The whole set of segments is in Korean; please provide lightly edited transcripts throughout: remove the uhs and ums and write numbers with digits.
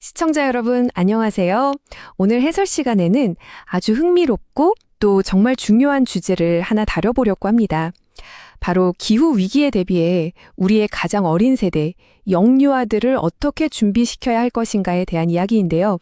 시청자 여러분, 안녕하세요. 오늘 해설 시간에는 아주 흥미롭고 또 정말 중요한 주제를 하나 다뤄보려고 합니다. 바로 기후 위기에 대비해 우리의 가장 어린 세대, 영유아들을 어떻게 준비시켜야 할 것인가에 대한 이야기인데요.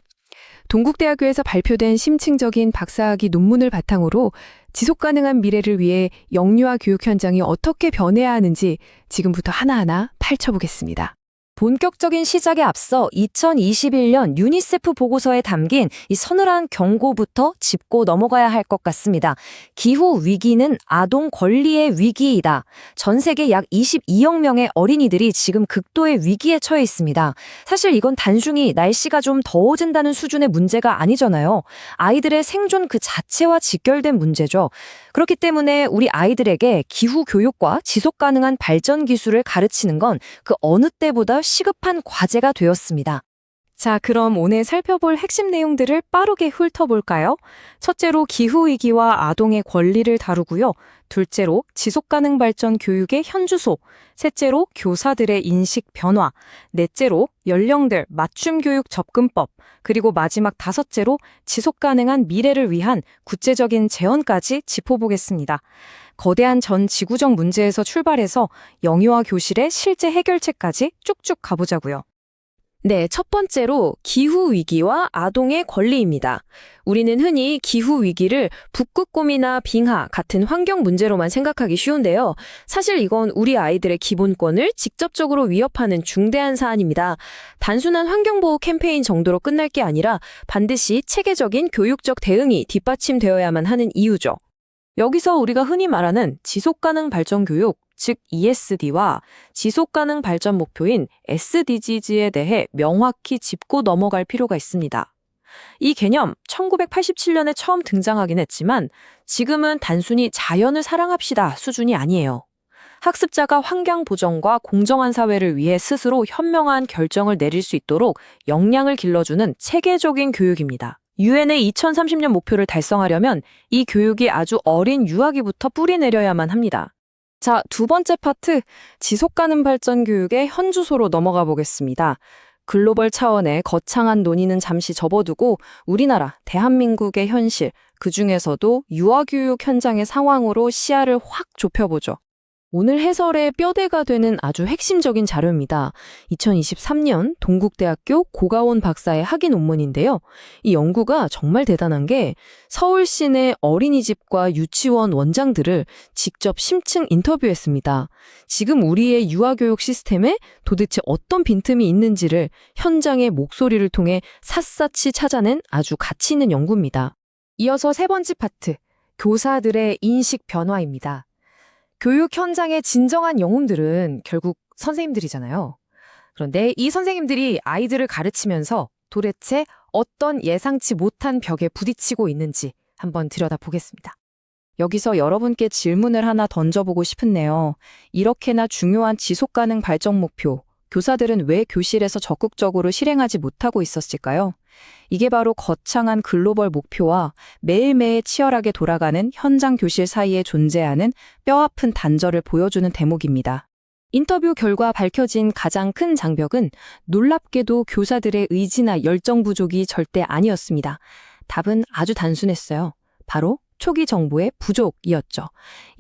동국대학교에서 발표된 심층적인 박사학위 논문을 바탕으로 지속가능한 미래를 위해 영유아 교육 현장이 어떻게 변해야 하는지 지금부터 하나하나 파헤쳐보겠습니다. 본격적인 시작에 앞서 2021년 유니세프 보고서에 담긴 이 서늘한 경고부터 짚고 넘어가야 할 것 같습니다. 기후 위기는 아동 권리의 위기이다. 전 세계 약 22억 명의 어린이들이 지금 극도의 위기에 처해 있습니다. 사실 이건 단순히 날씨가 좀 더워진다는 수준의 문제가 아니잖아요. 아이들의 생존 그 자체와 직결된 문제죠. 그렇기 때문에 우리 아이들에게 기후 교육과 지속 가능한 발전 기술을 가르치는 건 그 어느 때보다 시급한 과제가 되었습니다. 자, 그럼 오늘 살펴볼 핵심 내용들을 빠르게 훑어볼까요? 첫째로 기후위기와 아동의 권리를 다루고요. 둘째로 지속가능 발전 교육의 현주소, 셋째로 교사들의 인식 변화, 넷째로 연령들 맞춤 교육 접근법, 그리고 마지막 다섯째로 지속가능한 미래를 위한 구체적인 제언까지 짚어보겠습니다. 거대한 전 지구적 문제에서 출발해서 영유아 교실의 실제 해결책까지 쭉쭉 가보자고요. 네, 첫 번째로 기후위기와 아동의 권리입니다. 우리는 흔히 기후위기를 북극곰이나 빙하 같은 환경 문제로만 생각하기 쉬운데요. 사실 이건 우리 아이들의 기본권을 직접적으로 위협하는 중대한 사안입니다. 단순한 환경보호 캠페인 정도로 끝날 게 아니라 반드시 체계적인 교육적 대응이 뒷받침되어야만 하는 이유죠. 여기서 우리가 흔히 말하는 지속가능 발전 교육, 즉 ESD와 지속가능 발전 목표인 SDGs에 대해 명확히 짚고 넘어갈 필요가 있습니다. 이 개념 1987년에 처음 등장하긴 했지만 지금은 단순히 자연을 사랑합시다 수준이 아니에요. 학습자가 환경 보전과 공정한 사회를 위해 스스로 현명한 결정을 내릴 수 있도록 역량을 길러주는 체계적인 교육입니다. 유엔의 2030년 목표를 달성하려면 이 교육이 아주 어린 유아기부터 뿌리내려야만 합니다. 자, 두 번째 파트, 지속가능 발전 교육의 현주소로 넘어가 보겠습니다. 글로벌 차원의 거창한 논의는 잠시 접어두고 우리나라, 대한민국의 현실, 그중에서도 유아교육 현장의 상황으로 시야를 확 좁혀보죠. 오늘 해설의 뼈대가 되는 아주 핵심적인 자료입니다. 2023년 동국대학교 고가원 박사의 학위 논문인데요. 이 연구가 정말 대단한 게 서울 시내 어린이집과 유치원 원장들을 직접 심층 인터뷰했습니다. 지금 우리의 유아교육 시스템에 도대체 어떤 빈틈이 있는지를 현장의 목소리를 통해 샅샅이 찾아낸 아주 가치 있는 연구입니다. 이어서 세 번째 파트, 교사들의 인식 변화입니다. 교육 현장의 진정한 영웅들은 결국 선생님들이잖아요. 그런데 이 선생님들이 아이들을 가르치면서 도대체 어떤 예상치 못한 벽에 부딪히고 있는지 한번 들여다보겠습니다. 여기서 여러분께 질문을 하나 던져보고 싶은데요. 이렇게나 중요한 지속가능 발전 목표, 교사들은 왜 교실에서 적극적으로 실행하지 못하고 있었을까요? 이게 바로 거창한 글로벌 목표와 매일매일 치열하게 돌아가는 현장 교실 사이에 존재하는 뼈아픈 단절을 보여주는 대목입니다. 인터뷰 결과 밝혀진 가장 큰 장벽은 놀랍게도 교사들의 의지나 열정 부족이 절대 아니었습니다. 답은 아주 단순했어요. 바로 초기 정보의 부족이었죠.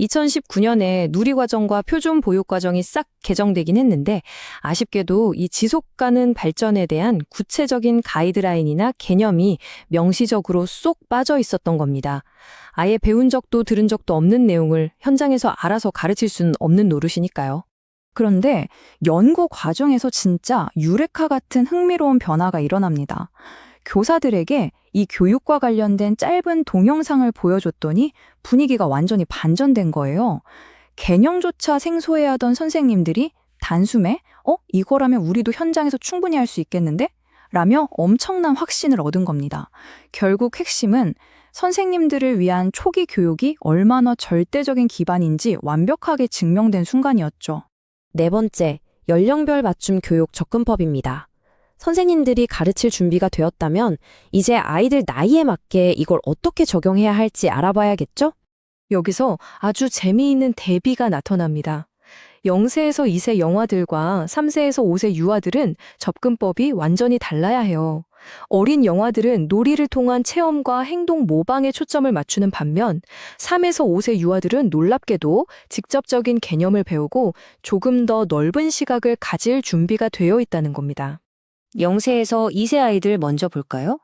2019년에 누리과정과 표준보육과정이 싹 개정되긴 했는데 아쉽게도 이 지속가능 발전에 대한 구체적인 가이드라인이나 개념이 명시적으로 쏙 빠져 있었던 겁니다. 아예 배운 적도 들은 적도 없는 내용을 현장에서 알아서 가르칠 수는 없는 노릇이니까요. 그런데 연구 과정에서 진짜 유레카 같은 흥미로운 변화가 일어납니다. 교사들에게 이 교육과 관련된 짧은 동영상을 보여줬더니 분위기가 완전히 반전된 거예요. 개념조차 생소해하던 선생님들이 단숨에 이거라면 우리도 현장에서 충분히 할 수 있겠는데? 라며 엄청난 확신을 얻은 겁니다. 결국 핵심은 선생님들을 위한 초기 교육이 얼마나 절대적인 기반인지 완벽하게 증명된 순간이었죠. 네 번째, 연령별 맞춤 교육 접근법입니다. 선생님들이 가르칠 준비가 되었다면 이제 아이들 나이에 맞게 이걸 어떻게 적용해야 할지 알아봐야겠죠? 여기서 아주 재미있는 대비가 나타납니다. 0세에서 2세 영아들과 3세에서 5세 유아들은 접근법이 완전히 달라야 해요. 어린 영아들은 놀이를 통한 체험과 행동 모방에 초점을 맞추는 반면 3에서 5세 유아들은 놀랍게도 직접적인 개념을 배우고 조금 더 넓은 시각을 가질 준비가 되어 있다는 겁니다. 0세에서 2세 아이들 먼저 볼까요?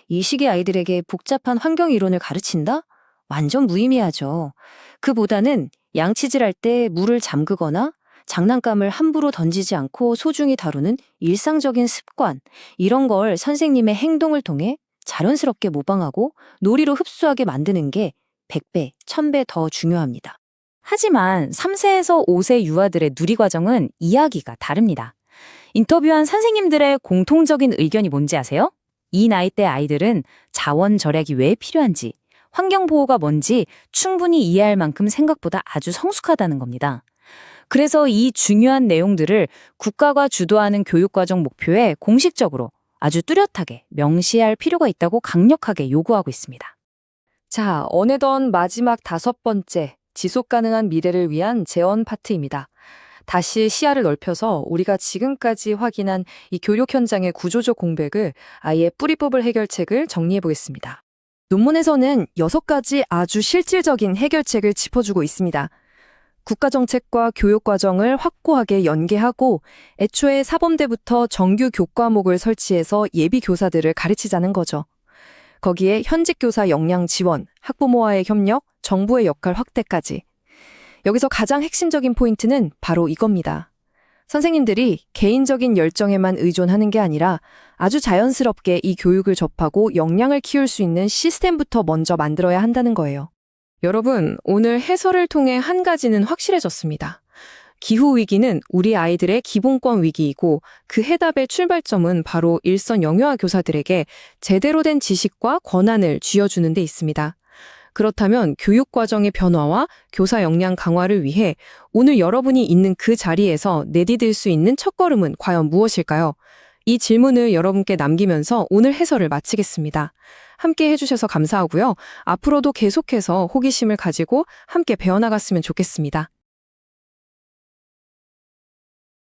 이 시기 아이들에게 복잡한 환경 이론을 가르친다? 완전 무의미하죠. 그보다는 양치질할 때 물을 잠그거나 장난감을 함부로 던지지 않고 소중히 다루는 일상적인 습관, 이런 걸 선생님의 행동을 통해 자연스럽게 모방하고 놀이로 흡수하게 만드는 게 100배, 1000배 더 중요합니다. 하지만 3세에서 5세 유아들의 누리 과정은 이야기가 다릅니다. 인터뷰한 선생님들의 공통적인 의견이 뭔지 아세요? 이 나이대 아이들은 자원 절약이 왜 필요한지, 환경 보호가 뭔지 충분히 이해할 만큼 생각보다 아주 성숙하다는 겁니다. 그래서 이 중요한 내용들을 국가가 주도하는 교육과정 목표에 공식적으로 아주 뚜렷하게 명시할 필요가 있다고 강력하게 요구하고 있습니다. 자, 어느덧 마지막 5번째 지속 가능한 미래를 위한 재원 파트입니다. 다시 시야를 넓혀서 우리가 지금까지 확인한 이 교육 현장의 구조적 공백을 아예 뿌리 뽑을 해결책을 정리해 보겠습니다. 논문에서는 6가지 아주 실질적인 해결책을 짚어주고 있습니다. 국가정책과 교육과정을 확고하게 연계하고 애초에 사범대부터 정규 교과목을 설치해서 예비 교사들을 가르치자는 거죠. 거기에 현직 교사 역량 지원, 학부모와의 협력, 정부의 역할 확대까지. 여기서 가장 핵심적인 포인트는 바로 이겁니다. 선생님들이 개인적인 열정에만 의존하는 게 아니라 아주 자연스럽게 이 교육을 접하고 역량을 키울 수 있는 시스템부터 먼저 만들어야 한다는 거예요. 여러분, 오늘 해설을 통해 한 가지는 확실해졌습니다. 기후위기는 우리 아이들의 기본권 위기이고 그 해답의 출발점은 바로 일선 영유아 교사들에게 제대로 된 지식과 권한을 쥐어주는 데 있습니다. 그렇다면 교육과정의 변화와 교사 역량 강화를 위해 오늘 여러분이 있는 그 자리에서 내디딜 수 있는 첫걸음은 과연 무엇일까요? 이 질문을 여러분께 남기면서 오늘 해설을 마치겠습니다. 함께 해주셔서 감사하고요. 앞으로도 계속해서 호기심을 가지고 함께 배워나갔으면 좋겠습니다.